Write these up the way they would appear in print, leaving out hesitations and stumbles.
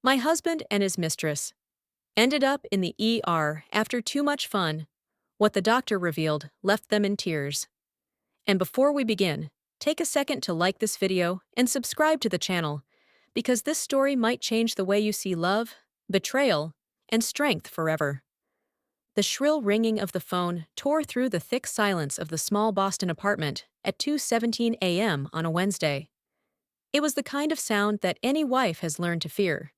My husband and his mistress ended up in the ER after too much fun. What the doctor revealed left them in tears. And before we begin, take a second to like this video and subscribe to the channel, because this story might change the way you see love, betrayal, and strength forever. The shrill ringing of the phone tore through the thick silence of the small Boston apartment at 2:17 a.m. on a Wednesday. It was the kind of sound that any wife has learned to fear.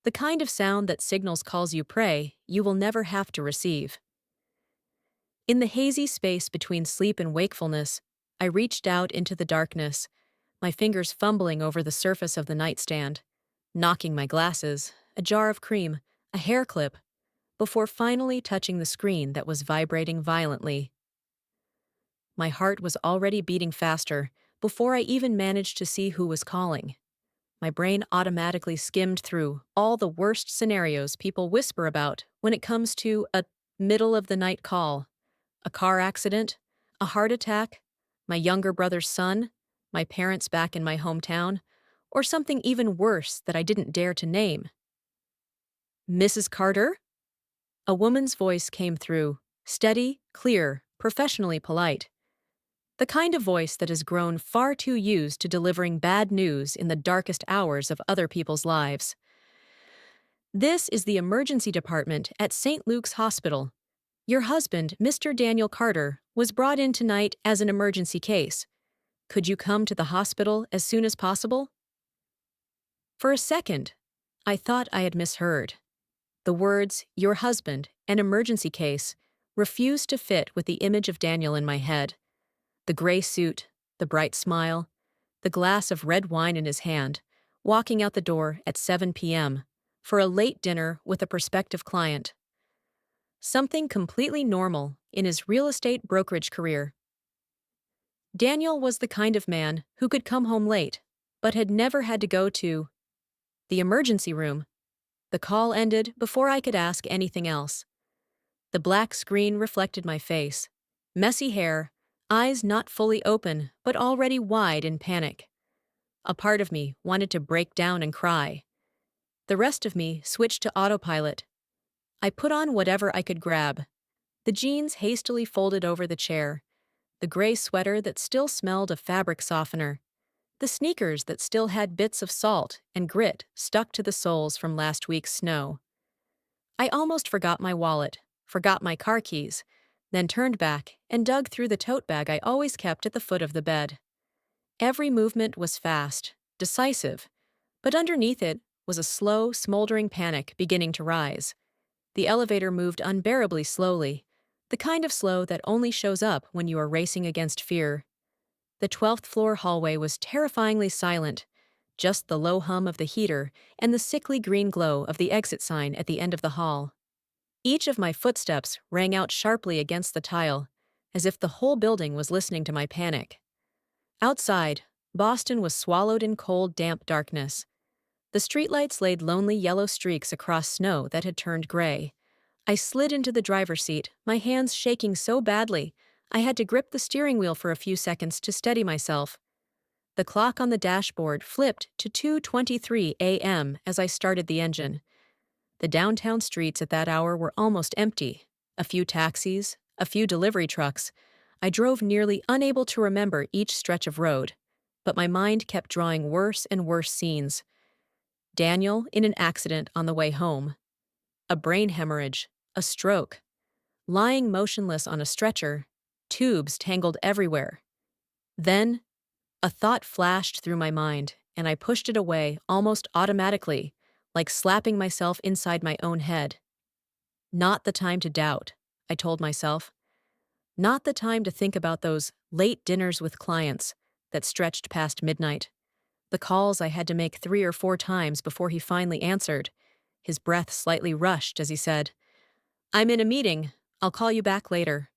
The kind of sound that signals calls you prey you will never have to receive. In the hazy space between sleep and wakefulness, I reached out into the darkness, my fingers fumbling over the surface of the nightstand, knocking my glasses, a jar of cream, a hair clip, before finally touching the screen that was vibrating violently. My heart was already beating faster before I even managed to see who was calling. My brain automatically skimmed through all the worst scenarios people whisper about when it comes to a middle-of-the-night call. A car accident, a heart attack, my younger brother's son, my parents back in my hometown, or something even worse that I didn't dare to name. "Mrs. Carter?" A woman's voice came through, steady, clear, professionally polite. The kind of voice that has grown far too used to delivering bad news in the darkest hours of other people's lives. "This is the emergency department at St. Luke's Hospital. Your husband, Mr. Daniel Carter, was brought in tonight as an emergency case. Could you come to the hospital as soon as possible?" For a second, I thought I had misheard. The words, "your husband, an emergency case," refused to fit with the image of Daniel in my head. The gray suit, the bright smile, the glass of red wine in his hand, walking out the door at 7 p.m. for a late dinner with a prospective client. Something completely normal in his real estate brokerage career. Daniel was the kind of man who could come home late, but had never had to go to the emergency room. The call ended before I could ask anything else. The black screen reflected my face. Messy hair, eyes not fully open but already wide in panic. A part of me wanted to break down and cry. The rest of me switched to autopilot. I put on whatever I could grab. The jeans hastily folded over the chair, the gray sweater that still smelled of fabric softener, the sneakers that still had bits of salt and grit stuck to the soles from last week's snow. I almost forgot my wallet, forgot my car keys, then turned back and dug through the tote bag I always kept at the foot of the bed. Every movement was fast, decisive, but underneath it was a slow, smoldering panic beginning to rise. The elevator moved unbearably slowly, the kind of slow that only shows up when you are racing against fear. The 12th floor hallway was terrifyingly silent, just the low hum of the heater and the sickly green glow of the exit sign at the end of the hall. Each of my footsteps rang out sharply against the tile, as if the whole building was listening to my panic. Outside, Boston was swallowed in cold, damp darkness. The streetlights laid lonely yellow streaks across snow that had turned gray. I slid into the driver's seat, my hands shaking so badly I had to grip the steering wheel for a few seconds to steady myself. The clock on the dashboard flipped to 2:23 a.m. as I started the engine. The downtown streets at that hour were almost empty. A few taxis, a few delivery trucks. I drove nearly unable to remember each stretch of road, but my mind kept drawing worse and worse scenes. Daniel in an accident on the way home. A brain hemorrhage, a stroke. Lying motionless on a stretcher, tubes tangled everywhere. Then, a thought flashed through my mind, and I pushed it away almost automatically, like slapping myself inside my own head. Not the time to doubt, I told myself. Not the time to think about those late dinners with clients that stretched past midnight. The calls I had to make 3 or 4 times before he finally answered. His breath slightly rushed as he said, "I'm in a meeting. I'll call you back later."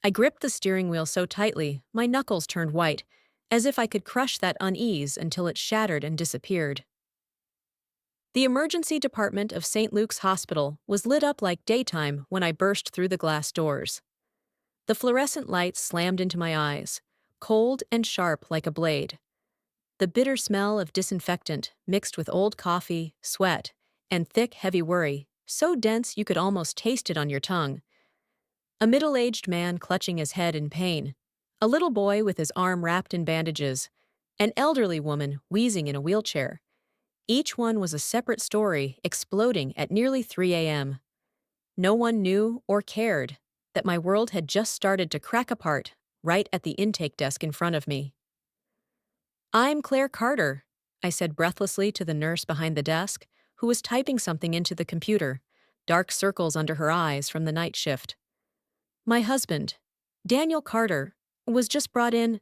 I gripped the steering wheel so tightly, my knuckles turned white, as if I could crush that unease until it shattered and disappeared. The emergency department of St. Luke's Hospital was lit up like daytime when I burst through the glass doors. The fluorescent lights slammed into my eyes, cold and sharp like a blade. The bitter smell of disinfectant mixed with old coffee, sweat, and thick, heavy worry, so dense you could almost taste it on your tongue. A middle-aged man clutching his head in pain, a little boy with his arm wrapped in bandages, an elderly woman wheezing in a wheelchair. Each one was a separate story exploding at nearly 3 a.m. No one knew or cared that my world had just started to crack apart right at the intake desk in front of me. "I'm Claire Carter," I said breathlessly to the nurse behind the desk, who was typing something into the computer, dark circles under her eyes from the night shift. "My husband, Daniel Carter, was just brought in."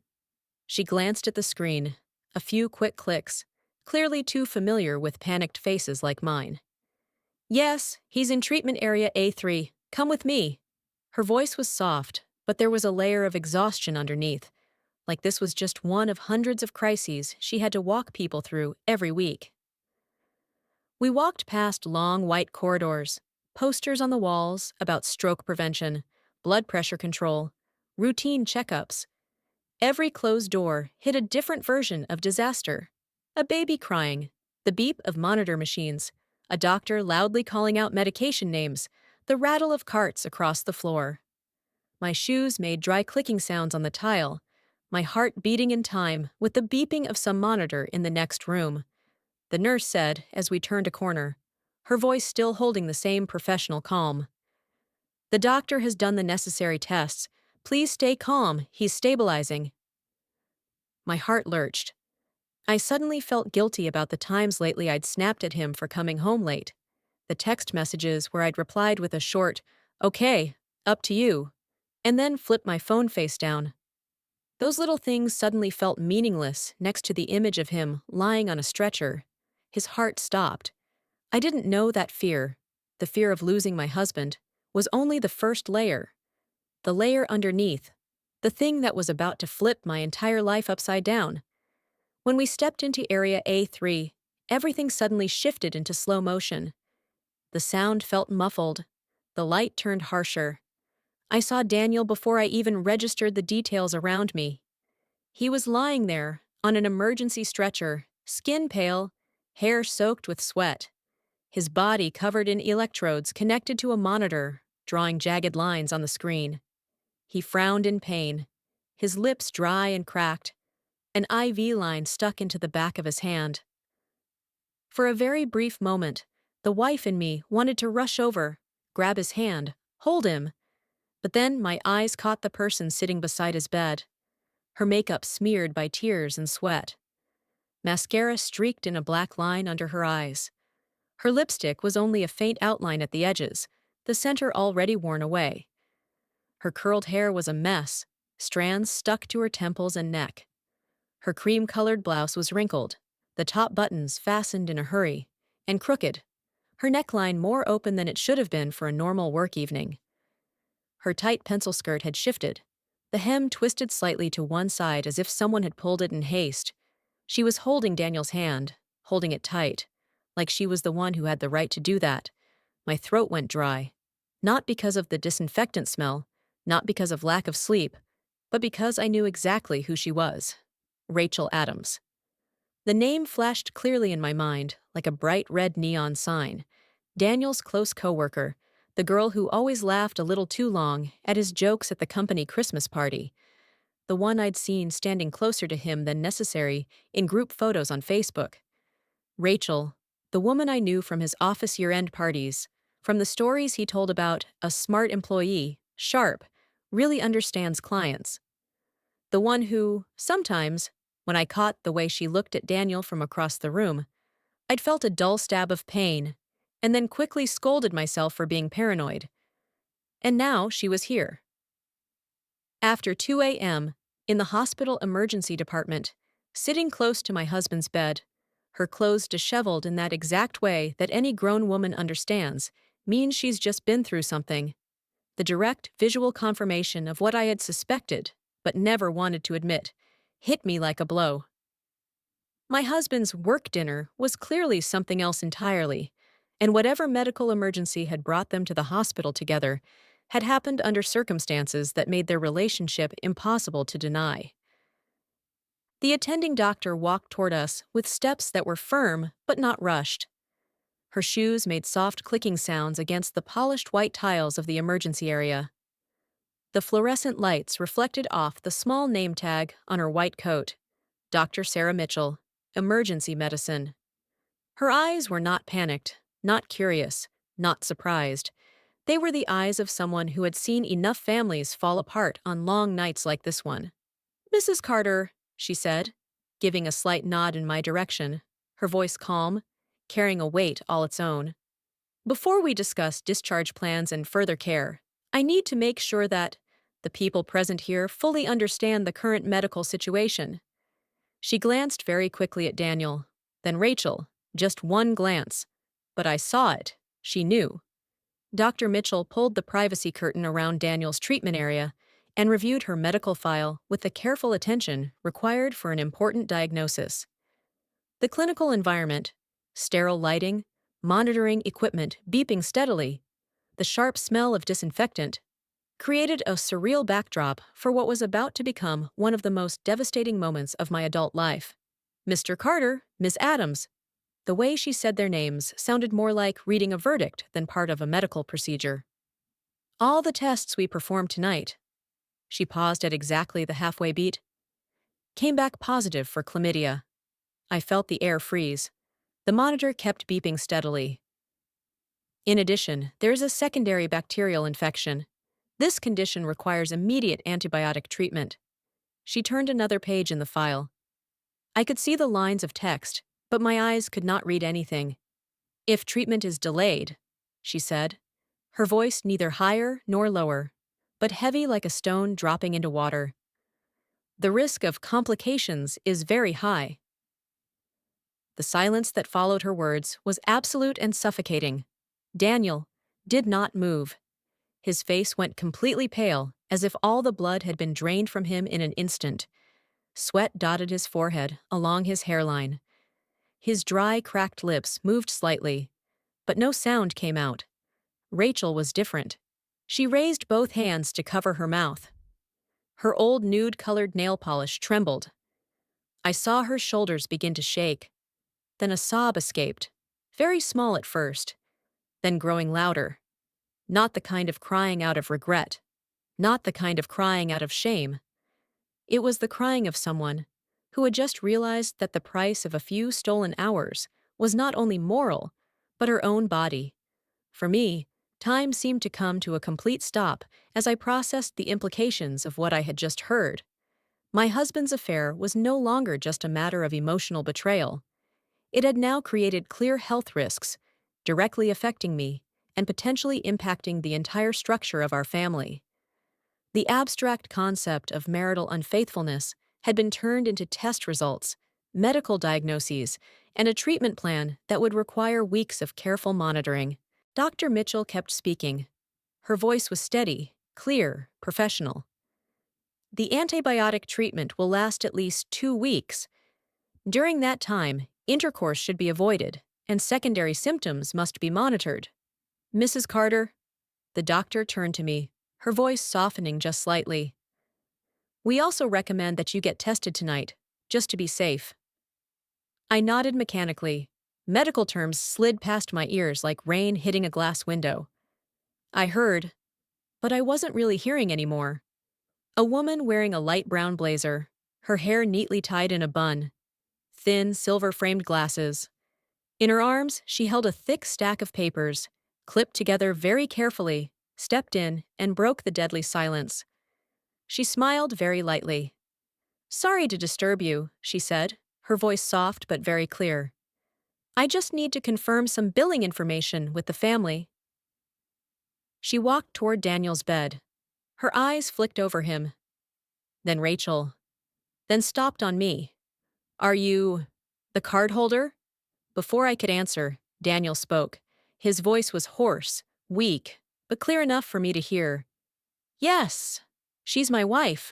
She glanced at the screen, a few quick clicks, clearly too familiar with panicked faces like mine. "Yes, he's in treatment area A3. Come with me." Her voice was soft, but there was a layer of exhaustion underneath, like this was just one of hundreds of crises she had to walk people through every week. We walked past long white corridors, posters on the walls about stroke prevention, blood pressure control, routine checkups. Every closed door hid a different version of disaster. A baby crying, the beep of monitor machines, a doctor loudly calling out medication names, the rattle of carts across the floor. My shoes made dry clicking sounds on the tile, my heart beating in time with the beeping of some monitor in the next room. The nurse said as we turned a corner, her voice still holding the same professional calm. "The doctor has done the necessary tests. Please stay calm, he's stabilizing." My heart lurched. I suddenly felt guilty about the times lately I'd snapped at him for coming home late. The text messages where I'd replied with a short, "Okay, up to you," and then flipped my phone face down. Those little things suddenly felt meaningless next to the image of him lying on a stretcher. His heart stopped. I didn't know that fear, the fear of losing my husband, was only the first layer. The layer underneath, the thing that was about to flip my entire life upside down. When we stepped into Area A3, everything suddenly shifted into slow motion. The sound felt muffled. The light turned harsher. I saw Daniel before I even registered the details around me. He was lying there, on an emergency stretcher, skin pale, hair soaked with sweat. His body covered in electrodes connected to a monitor, drawing jagged lines on the screen. He frowned in pain, his lips dry and cracked, an IV line stuck into the back of his hand. For a very brief moment, the wife in me wanted to rush over, grab his hand, hold him. But then my eyes caught the person sitting beside his bed, her makeup smeared by tears and sweat. Mascara streaked in a black line under her eyes. Her lipstick was only a faint outline at the edges, the center already worn away. Her curled hair was a mess, strands stuck to her temples and neck. Her cream-colored blouse was wrinkled, the top buttons fastened in a hurry, and crooked, her neckline more open than it should have been for a normal work evening. Her tight pencil skirt had shifted, the hem twisted slightly to one side as if someone had pulled it in haste. She was holding Daniel's hand, holding it tight, like she was the one who had the right to do that. My throat went dry, not because of the disinfectant smell, not because of lack of sleep, but because I knew exactly who she was. Rachel Adams. The name flashed clearly in my mind, like a bright red neon sign. Daniel's close coworker, the girl who always laughed a little too long at his jokes at the company Christmas party. The one I'd seen standing closer to him than necessary in group photos on Facebook. Rachel, the woman I knew from his office year-end parties, from the stories he told about a smart employee, sharp, really understands clients. The one who, sometimes, when I caught the way she looked at Daniel from across the room, I'd felt a dull stab of pain, and then quickly scolded myself for being paranoid. And now she was here. After 2 a.m., in the hospital emergency department, sitting close to my husband's bed, her clothes disheveled in that exact way that any grown woman understands, means she's just been through something. The direct visual confirmation of what I had suspected, but never wanted to admit, hit me like a blow. My husband's work dinner was clearly something else entirely, and whatever medical emergency had brought them to the hospital together had happened under circumstances that made their relationship impossible to deny. The attending doctor walked toward us with steps that were firm but not rushed. Her shoes made soft clicking sounds against the polished white tiles of the emergency area. The fluorescent lights reflected off the small name tag on her white coat. Dr. Sarah Mitchell, Emergency Medicine. Her eyes were not panicked, not curious, not surprised. They were the eyes of someone who had seen enough families fall apart on long nights like this one. "Mrs. Carter," she said, giving a slight nod in my direction, her voice calm, carrying a weight all its own. "Before we discuss discharge plans and further care, I need to make sure that the people present here fully understand the current medical situation." She glanced very quickly at Daniel, then Rachel, just one glance. But I saw it. She knew. Dr. Mitchell pulled the privacy curtain around Daniel's treatment area and reviewed her medical file with the careful attention required for an important diagnosis. The clinical environment, sterile lighting, monitoring equipment beeping steadily, the sharp smell of disinfectant, created a surreal backdrop for what was about to become one of the most devastating moments of my adult life. "Mr. Carter, Miss Adams." The way she said their names sounded more like reading a verdict than part of a medical procedure. "All the tests we performed tonight," she paused at exactly the halfway beat, "came back positive for chlamydia." I felt the air freeze. The monitor kept beeping steadily. "In addition, there is a secondary bacterial infection. This condition requires immediate antibiotic treatment." She turned another page in the file. I could see the lines of text, but my eyes could not read anything. "If treatment is delayed," she said, her voice neither higher nor lower, but heavy like a stone dropping into water, "the risk of complications is very high." The silence that followed her words was absolute and suffocating. Daniel did not move. His face went completely pale, as if all the blood had been drained from him in an instant. Sweat dotted his forehead, along his hairline. His dry, cracked lips moved slightly, but no sound came out. Rachel was different. She raised both hands to cover her mouth. Her old nude-colored nail polish trembled. I saw her shoulders begin to shake. Then a sob escaped, very small at first, then growing louder. Not the kind of crying out of regret. Not the kind of crying out of shame. It was the crying of someone who had just realized that the price of a few stolen hours was not only moral, but her own body. For me, time seemed to come to a complete stop as I processed the implications of what I had just heard. My husband's affair was no longer just a matter of emotional betrayal. It had now created clear health risks, directly affecting me and potentially impacting the entire structure of our family. The abstract concept of marital unfaithfulness had been turned into test results, medical diagnoses, and a treatment plan that would require weeks of careful monitoring. Dr. Mitchell kept speaking. Her voice was steady, clear, professional. "The antibiotic treatment will last at least 2 weeks. During that time, intercourse should be avoided, and secondary symptoms must be monitored." "Mrs. Carter," the doctor turned to me, her voice softening just slightly, "we also recommend that you get tested tonight, just to be safe." I nodded mechanically. Medical terms slid past my ears like rain hitting a glass window. I heard, but I wasn't really hearing anymore. A woman wearing a light brown blazer, her hair neatly tied in a bun, thin, silver-framed glasses. In her arms, she held a thick stack of papers, clipped together very carefully, stepped in, and broke the deadly silence. She smiled very lightly. "Sorry to disturb you," she said, her voice soft but very clear. "I just need to confirm some billing information with the family." She walked toward Daniel's bed. Her eyes flicked over him. Then Rachel. Then stopped on me. "Are you the card holder?" Before I could answer, Daniel spoke. His voice was hoarse, weak, but clear enough for me to hear. "Yes, she's my wife."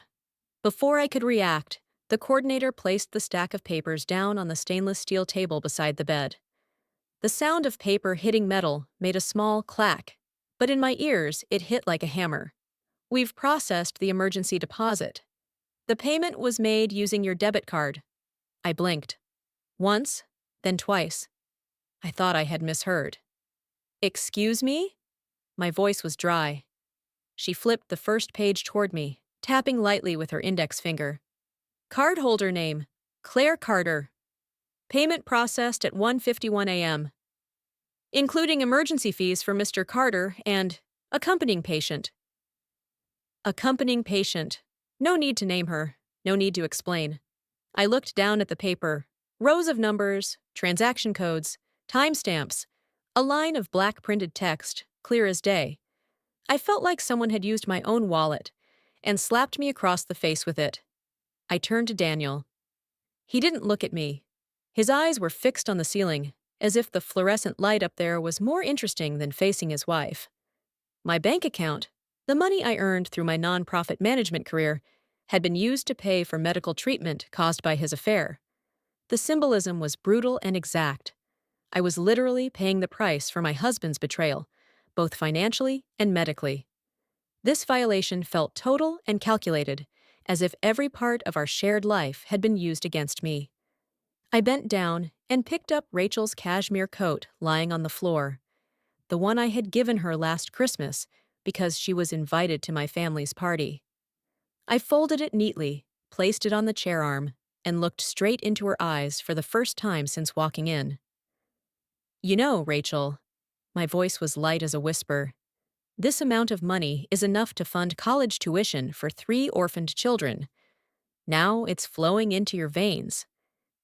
Before I could react, the coordinator placed the stack of papers down on the stainless steel table beside the bed. The sound of paper hitting metal made a small clack, but in my ears it hit like a hammer. "We've processed the emergency deposit." The payment was made using your debit card. I blinked. Once, then twice. I thought I had misheard. Excuse me? My voice was dry. She flipped the first page toward me, tapping lightly with her index finger. Cardholder name: Claire Carter. Payment processed at 1:51 a.m., including emergency fees for Mr. Carter and accompanying patient. Accompanying patient. No need to name her. No need to explain. I looked down at the paper. Rows of numbers, transaction codes, timestamps, a line of black printed text, clear as day. I felt like someone had used my own wallet and slapped me across the face with it. I turned to Daniel. He didn't look at me. His eyes were fixed on the ceiling, as if the fluorescent light up there was more interesting than facing his wife. My bank account, the money I earned through my nonprofit management career, had been used to pay for medical treatment caused by his affair. The symbolism was brutal and exact. I was literally paying the price for my husband's betrayal, both financially and medically. This violation felt total and calculated, as if every part of our shared life had been used against me. I bent down and picked up Rachel's cashmere coat lying on the floor, the one I had given her last Christmas because she was invited to my family's party. I folded it neatly, placed it on the chair arm, and looked straight into her eyes for the first time since walking in. You know, Rachel, my voice was light as a whisper, this amount of money is enough to fund college tuition for 3 orphaned children. Now it's flowing into your veins.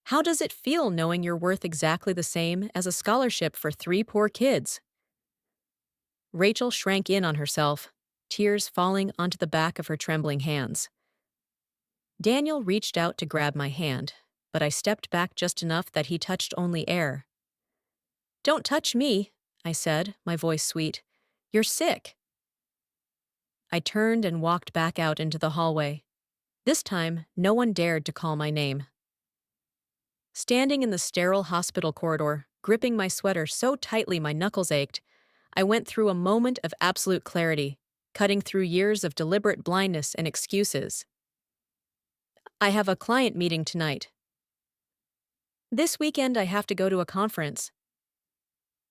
How does it feel knowing you're worth exactly the same as a scholarship for 3 poor kids? Rachel shrank in on herself, tears falling onto the back of her trembling hands. Daniel reached out to grab my hand, but I stepped back just enough that he touched only air. Don't touch me, I said, my voice sweet. You're sick. I turned and walked back out into the hallway. This time, no one dared to call my name. Standing in the sterile hospital corridor, gripping my sweater so tightly my knuckles ached, I went through a moment of absolute clarity, cutting through years of deliberate blindness and excuses. I have a client meeting tonight. This weekend I have to go to a conference.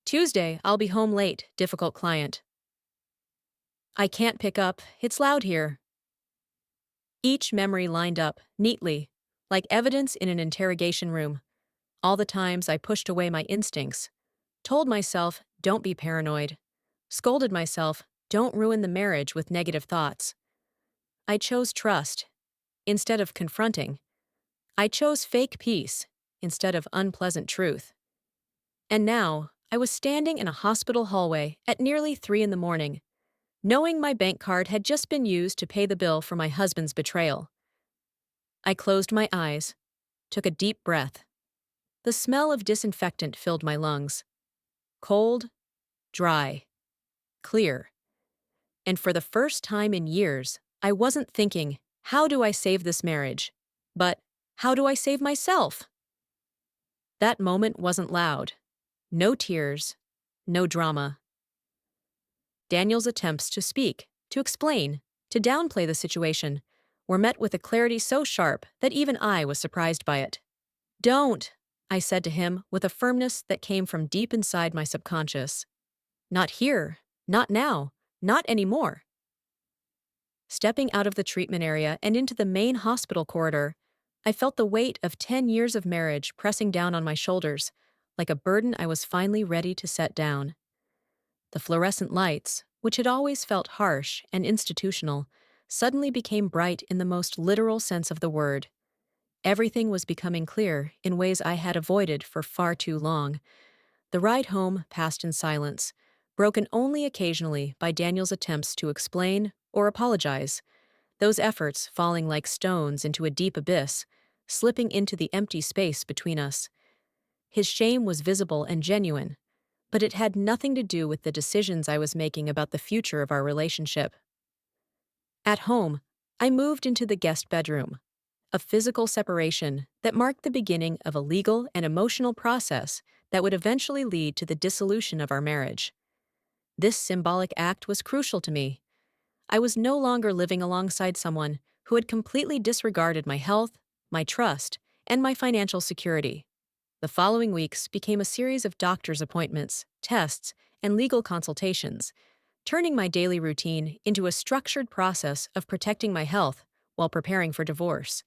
Tuesday, I'll be home late, difficult client. I can't pick up, it's loud here. Each memory lined up, neatly, like evidence in an interrogation room. All the times I pushed away my instincts, told myself, don't be paranoid, scolded myself, don't ruin the marriage with negative thoughts. I chose trust instead of confronting. I chose fake peace instead of unpleasant truth. And now, I was standing in a hospital hallway at nearly 3 a.m, knowing my bank card had just been used to pay the bill for my husband's betrayal. I closed my eyes, took a deep breath. The smell of disinfectant filled my lungs. Cold, dry, clear. And for the first time in years, I wasn't thinking, how do I save this marriage? But, how do I save myself? That moment wasn't loud. No tears, no drama. Daniel's attempts to speak, to explain, to downplay the situation, were met with a clarity so sharp that even I was surprised by it. Don't, I said to him with a firmness that came from deep inside my subconscious. Not here, not now, not anymore. Stepping out of the treatment area and into the main hospital corridor, I felt the weight of 10 years of marriage pressing down on my shoulders, like a burden I was finally ready to set down. The fluorescent lights, which had always felt harsh and institutional, suddenly became bright in the most literal sense of the word. Everything was becoming clear in ways I had avoided for far too long. The ride home passed in silence, broken only occasionally by Daniel's attempts to explain or apologize, those efforts falling like stones into a deep abyss, slipping into the empty space between us. His shame was visible and genuine, but it had nothing to do with the decisions I was making about the future of our relationship. At home, I moved into the guest bedroom, a physical separation that marked the beginning of a legal and emotional process that would eventually lead to the dissolution of our marriage. This symbolic act was crucial to me. I was no longer living alongside someone who had completely disregarded my health, my trust, and my financial security. The following weeks became a series of doctor's appointments, tests, and legal consultations, turning my daily routine into a structured process of protecting my health while preparing for divorce.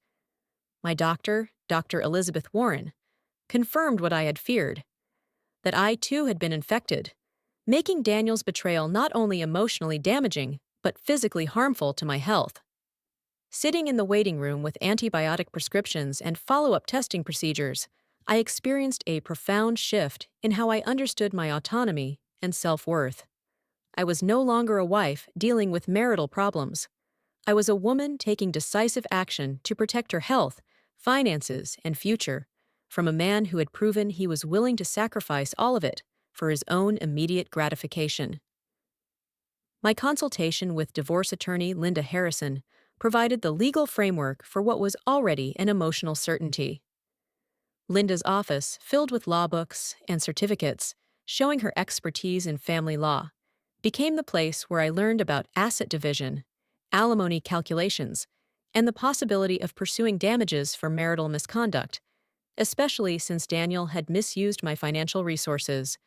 My doctor, Dr. Elizabeth Warren, confirmed what I had feared, that I too had been infected, making Daniel's betrayal not only emotionally damaging, but physically harmful to my health. Sitting in the waiting room with antibiotic prescriptions and follow-up testing procedures, I experienced a profound shift in how I understood my autonomy and self-worth. I was no longer a wife dealing with marital problems. I was a woman taking decisive action to protect her health, finances, and future from a man who had proven he was willing to sacrifice all of it for his own immediate gratification. My consultation with divorce attorney Linda Harrison provided the legal framework for what was already an emotional certainty. Linda's office, filled with law books and certificates showing her expertise in family law, became the place where I learned about asset division, alimony calculations, and the possibility of pursuing damages for marital misconduct, especially since Daniel had misused my financial resources.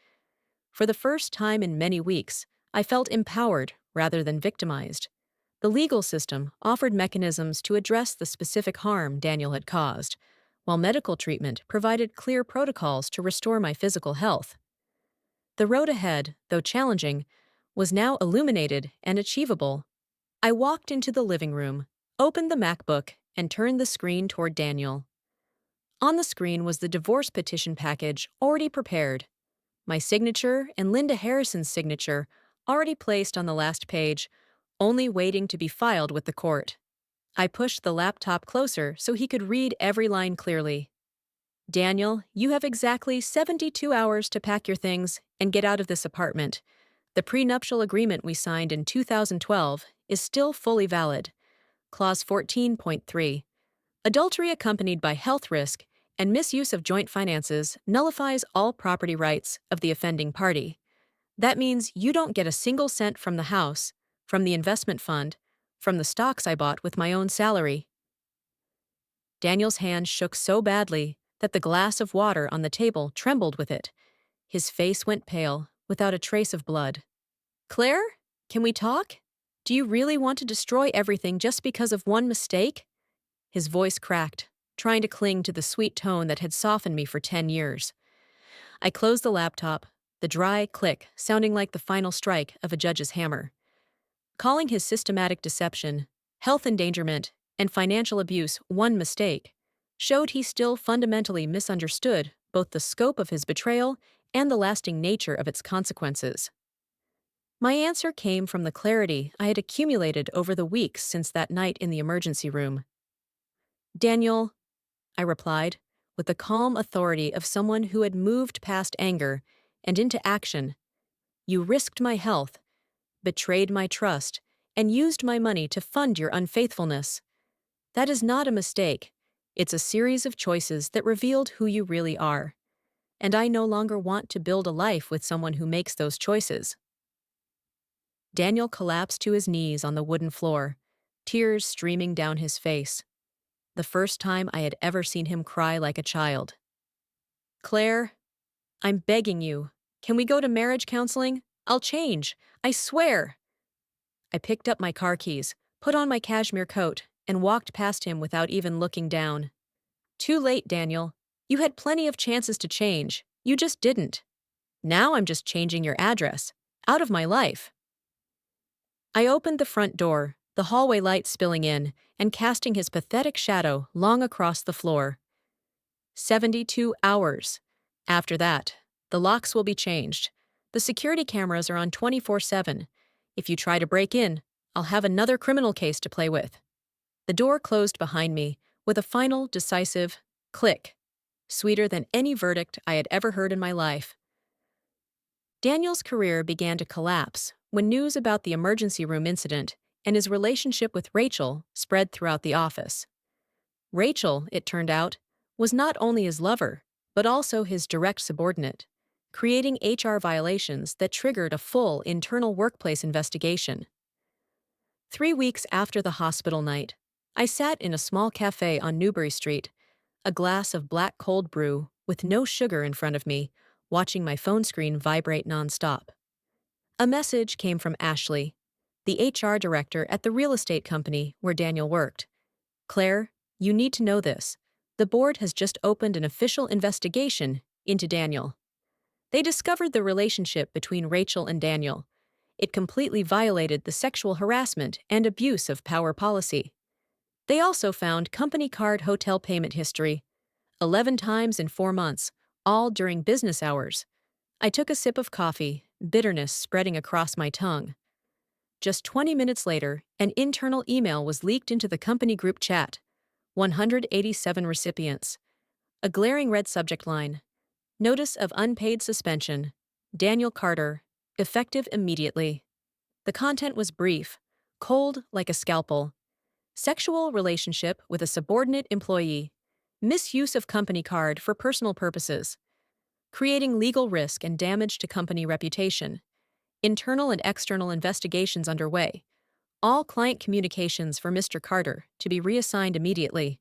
For the first time in many weeks, I felt empowered rather than victimized. The legal system offered mechanisms to address the specific harm Daniel had caused, while medical treatment provided clear protocols to restore my physical health. The road ahead, though challenging, was now illuminated and achievable. I walked into the living room, opened the MacBook, and turned the screen toward Daniel. On the screen was the divorce petition package already prepared, my signature and Linda Harrison's signature already placed on the last page, only waiting to be filed with the court. I pushed the laptop closer so he could read every line clearly. Daniel, you have exactly 72 hours to pack your things and get out of this apartment. The prenuptial agreement we signed in 2012 is still fully valid. Clause 14.3. Adultery accompanied by health risk and misuse of joint finances nullifies all property rights of the offending party. That means you don't get a single cent from the house, from the investment fund, from the stocks I bought with my own salary. Daniel's hand shook so badly that the glass of water on the table trembled with it. His face went pale, without a trace of blood. Claire, can we talk? Do you really want to destroy everything just because of one mistake? His voice cracked, trying to cling to the sweet tone that had softened me for 10 years. I closed the laptop, the dry click sounding like the final strike of a judge's hammer. Calling his systematic deception, health endangerment, and financial abuse one mistake showed he still fundamentally misunderstood both the scope of his betrayal and the lasting nature of its consequences. My answer came from the clarity I had accumulated over the weeks since that night in the emergency room. Daniel, I replied, with the calm authority of someone who had moved past anger and into action, you risked my health, betrayed my trust, and used my money to fund your unfaithfulness. That is not a mistake. It's a series of choices that revealed who you really are. And I no longer want to build a life with someone who makes those choices. Daniel collapsed to his knees on the wooden floor, tears streaming down his face. The first time I had ever seen him cry like a child. Claire, I'm begging you. Can we go to marriage counseling? I'll change. I swear. I picked up my car keys, put on my cashmere coat, and walked past him without even looking down. Too late, Daniel. You had plenty of chances to change. You just didn't. Now I'm just changing your address. Out of my life. I opened the front door, the hallway light spilling in and casting his pathetic shadow long across the floor. 72 hours. After that, the locks will be changed. The security cameras are on 24/7. If you try to break in, I'll have another criminal case to play with. The door closed behind me with a final, decisive click, sweeter than any verdict I had ever heard in my life. Daniel's career began to collapse when news about the emergency room incident and his relationship with Rachel spread throughout the office. Rachel, it turned out, was not only his lover, but also his direct subordinate, creating HR violations that triggered a full internal workplace investigation. 3 weeks after the hospital night, I sat in a small cafe on Newbury Street, a glass of black cold brew with no sugar in front of me, watching my phone screen vibrate nonstop. A message came from Ashley, the HR director at the real estate company where Daniel worked. Claire, you need to know this. The board has just opened an official investigation into Daniel. They discovered the relationship between Rachel and Daniel. It completely violated the sexual harassment and abuse of power policy. They also found company card hotel payment history, 11 times in 4 months, all during business hours. I took a sip of coffee, bitterness spreading across my tongue. Just 20 minutes later, an internal email was leaked into the company group chat. 187 recipients. A glaring red subject line. Notice of unpaid suspension. Daniel Carter. Effective immediately. The content was brief, cold like a scalpel. Sexual relationship with a subordinate employee. Misuse of company card for personal purposes. Creating legal risk and damage to company reputation. Internal and external investigations underway. All client communications for Mr. Carter to be reassigned immediately.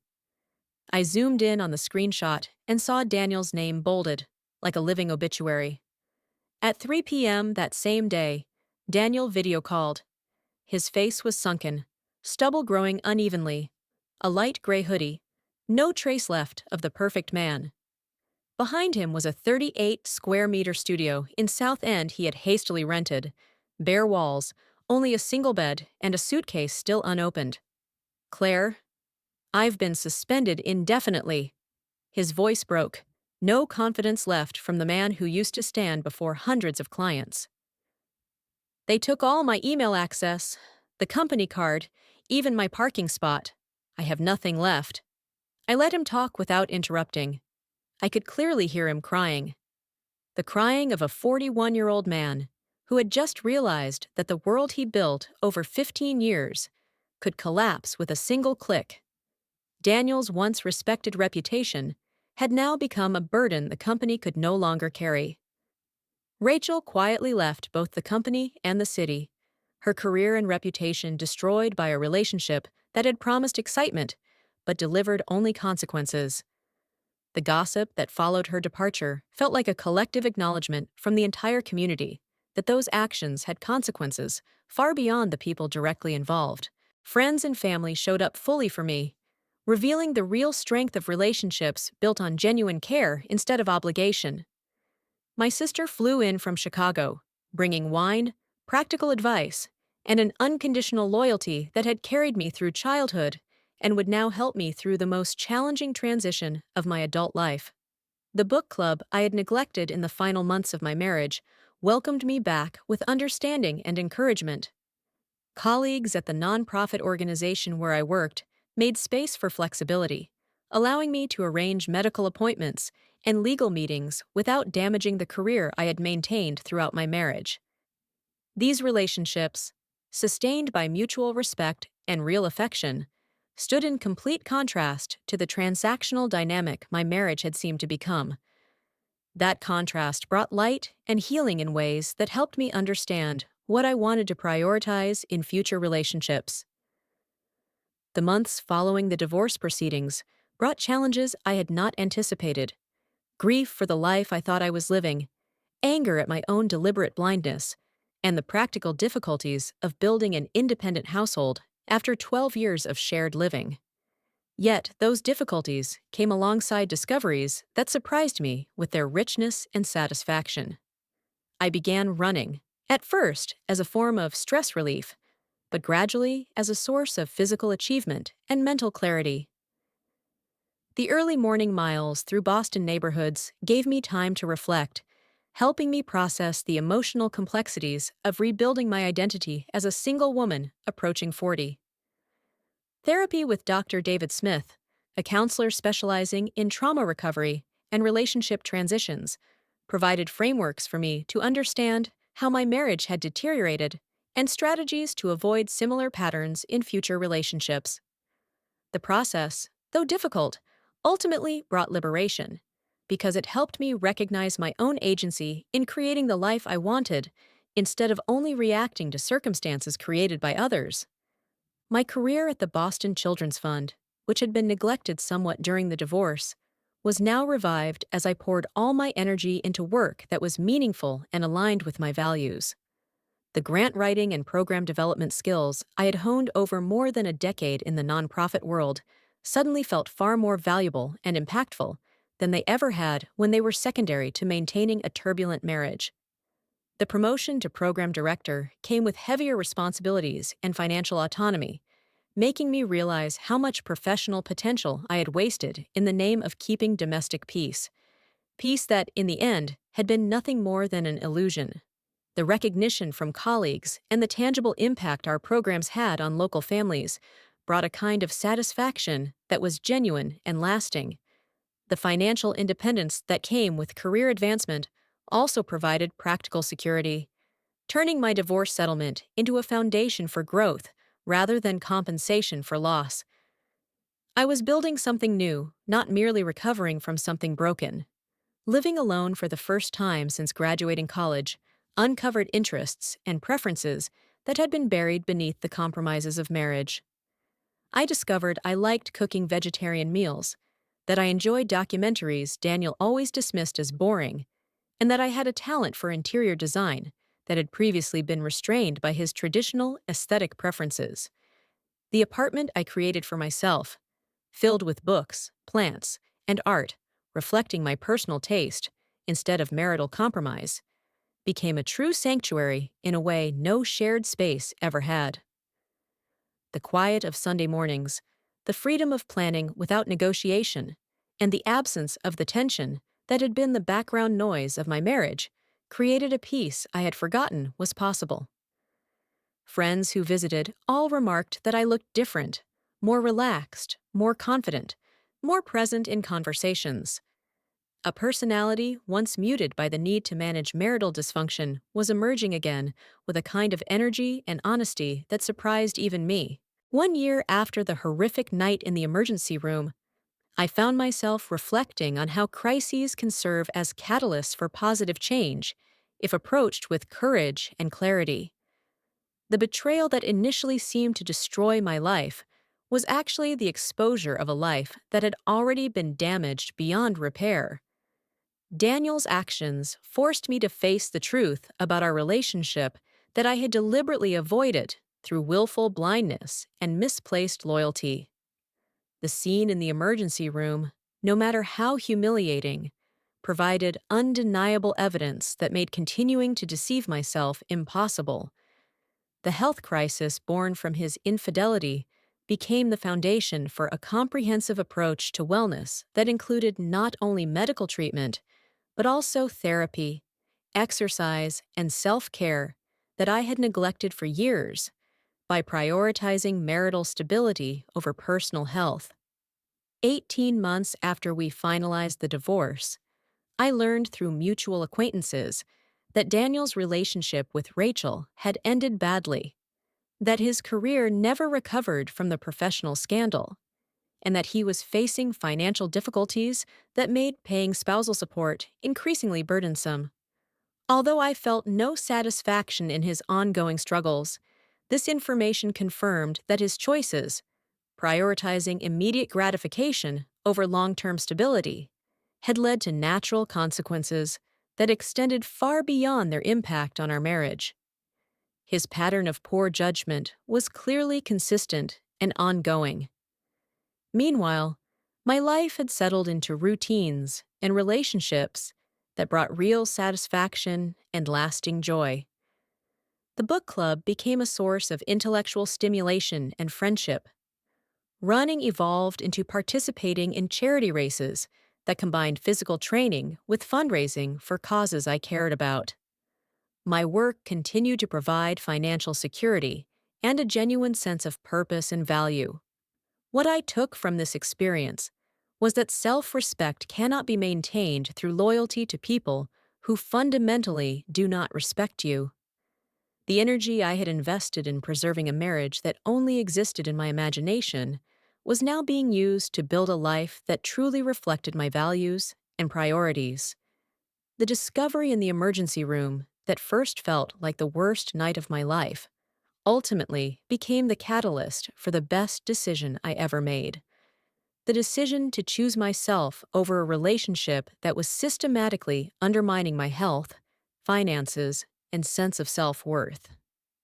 I zoomed in on the screenshot and saw Daniel's name bolded, like a living obituary. At 3 p.m. that same day, Daniel video called. His face was sunken, stubble growing unevenly, a light gray hoodie, no trace left of the perfect man. Behind him was a 38-square-meter studio in South End he had hastily rented, bare walls, only a single bed, and a suitcase still unopened. Claire, I've been suspended indefinitely. His voice broke, no confidence left from the man who used to stand before hundreds of clients. They took all my email access, the company card, even my parking spot. I have nothing left. I let him talk without interrupting. I could clearly hear him crying. The crying of a 41-year-old man who had just realized that the world he built over 15 years could collapse with a single click. Daniel's once respected reputation had now become a burden the company could no longer carry. Rachel quietly left both the company and the city, her career and reputation destroyed by a relationship that had promised excitement but delivered only consequences. The gossip that followed her departure felt like a collective acknowledgement from the entire community that those actions had consequences far beyond the people directly involved. Friends and family showed up fully for me, revealing the real strength of relationships built on genuine care instead of obligation. My sister flew in from Chicago, bringing wine, practical advice, and an unconditional loyalty that had carried me through childhood and would now help me through the most challenging transition of my adult life. The book club I had neglected in the final months of my marriage welcomed me back with understanding and encouragement. Colleagues at the nonprofit organization where I worked made space for flexibility, allowing me to arrange medical appointments and legal meetings without damaging the career I had maintained throughout my marriage. These relationships, sustained by mutual respect and real affection, stood in complete contrast to the transactional dynamic my marriage had seemed to become. That contrast brought light and healing in ways that helped me understand what I wanted to prioritize in future relationships. The months following the divorce proceedings brought challenges I had not anticipated: grief for the life I thought I was living, anger at my own deliberate blindness, and the practical difficulties of building an independent household after 12 years of shared living. Yet those difficulties came alongside discoveries that surprised me with their richness and satisfaction. I began running, at first as a form of stress relief, but gradually as a source of physical achievement and mental clarity. The early morning miles through Boston neighborhoods gave me time to reflect, helping me process the emotional complexities of rebuilding my identity as a single woman approaching 40. Therapy with Dr. David Smith, a counselor specializing in trauma recovery and relationship transitions, provided frameworks for me to understand how my marriage had deteriorated and strategies to avoid similar patterns in future relationships. The process, though difficult, ultimately brought liberation, because it helped me recognize my own agency in creating the life I wanted instead of only reacting to circumstances created by others. My career at the Boston Children's Fund, which had been neglected somewhat during the divorce, was now revived as I poured all my energy into work that was meaningful and aligned with my values. The grant writing and program development skills I had honed over more than a decade in the nonprofit world suddenly felt far more valuable and impactful than they ever had when they were secondary to maintaining a turbulent marriage. The promotion to program director came with heavier responsibilities and financial autonomy, making me realize how much professional potential I had wasted in the name of keeping domestic peace. Peace that, in the end, had been nothing more than an illusion. The recognition from colleagues and the tangible impact our programs had on local families brought a kind of satisfaction that was genuine and lasting. The financial independence that came with career advancement also provided practical security, turning my divorce settlement into a foundation for growth rather than compensation for loss. I was building something new, not merely recovering from something broken. Living alone for the first time since graduating college uncovered interests and preferences that had been buried beneath the compromises of marriage. I discovered I liked cooking vegetarian meals, that I enjoyed documentaries Daniel always dismissed as boring, and that I had a talent for interior design that had previously been restrained by his traditional aesthetic preferences. The apartment I created for myself, filled with books, plants, and art, reflecting my personal taste instead of marital compromise, became a true sanctuary in a way no shared space ever had. The quiet of Sunday mornings, the freedom of planning without negotiation, and the absence of the tension that had been the background noise of my marriage created a peace I had forgotten was possible. Friends who visited all remarked that I looked different, more relaxed, more confident, more present in conversations. A personality once muted by the need to manage marital dysfunction was emerging again with a kind of energy and honesty that surprised even me. 1 year after the horrific night in the emergency room, I found myself reflecting on how crises can serve as catalysts for positive change if approached with courage and clarity. The betrayal that initially seemed to destroy my life was actually the exposure of a life that had already been damaged beyond repair. Daniel's actions forced me to face the truth about our relationship that I had deliberately avoided through willful blindness and misplaced loyalty. The scene in the emergency room, no matter how humiliating, provided undeniable evidence that made continuing to deceive myself impossible. The health crisis born from his infidelity became the foundation for a comprehensive approach to wellness that included not only medical treatment, but also therapy, exercise, and self-care that I had neglected for years by prioritizing marital stability over personal health. 18 months after we finalized the divorce, I learned through mutual acquaintances that Daniel's relationship with Rachel had ended badly, that his career never recovered from the professional scandal, and that he was facing financial difficulties that made paying spousal support increasingly burdensome. Although I felt no satisfaction in his ongoing struggles, this information confirmed that his choices, prioritizing immediate gratification over long-term stability, had led to natural consequences that extended far beyond their impact on our marriage. His pattern of poor judgment was clearly consistent and ongoing. Meanwhile, my life had settled into routines and relationships that brought real satisfaction and lasting joy. The book club became a source of intellectual stimulation and friendship. Running evolved into participating in charity races that combined physical training with fundraising for causes I cared about. My work continued to provide financial security and a genuine sense of purpose and value. What I took from this experience was that self-respect cannot be maintained through loyalty to people who fundamentally do not respect you. The energy I had invested in preserving a marriage that only existed in my imagination was now being used to build a life that truly reflected my values and priorities. The discovery in the emergency room that first felt like the worst night of my life ultimately became the catalyst for the best decision I ever made. The decision to choose myself over a relationship that was systematically undermining my health, finances, and sense of self-worth.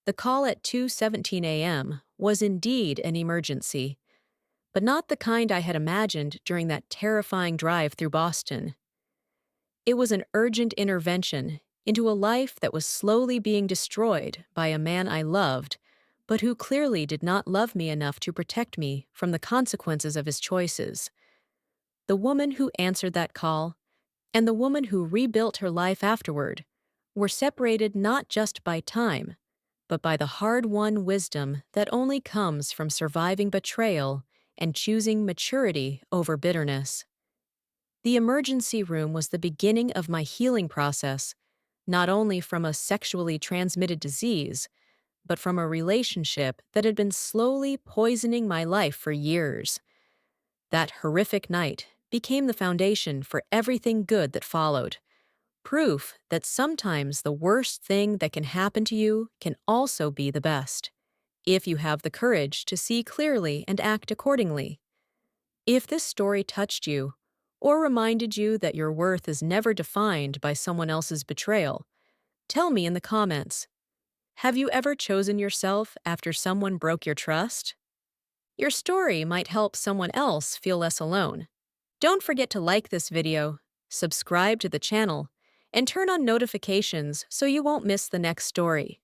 The call at 2:17 a.m. was indeed an emergency, but not the kind I had imagined during that terrifying drive through Boston. It was an urgent intervention into a life that was slowly being destroyed by a man I loved, but who clearly did not love me enough to protect me from the consequences of his choices. The woman who answered that call, and the woman who rebuilt her life afterward, were separated not just by time, but by the hard-won wisdom that only comes from surviving betrayal and choosing maturity over bitterness. The emergency room was the beginning of my healing process, not only from a sexually transmitted disease, but from a relationship that had been slowly poisoning my life for years. That horrific night became the foundation for everything good that followed. Proof that sometimes the worst thing that can happen to you can also be the best, if you have the courage to see clearly and act accordingly. If this story touched you, or reminded you that your worth is never defined by someone else's betrayal, tell me in the comments. Have you ever chosen yourself after someone broke your trust? Your story might help someone else feel less alone. Don't forget to like this video, subscribe to the channel, and turn on notifications so you won't miss the next story.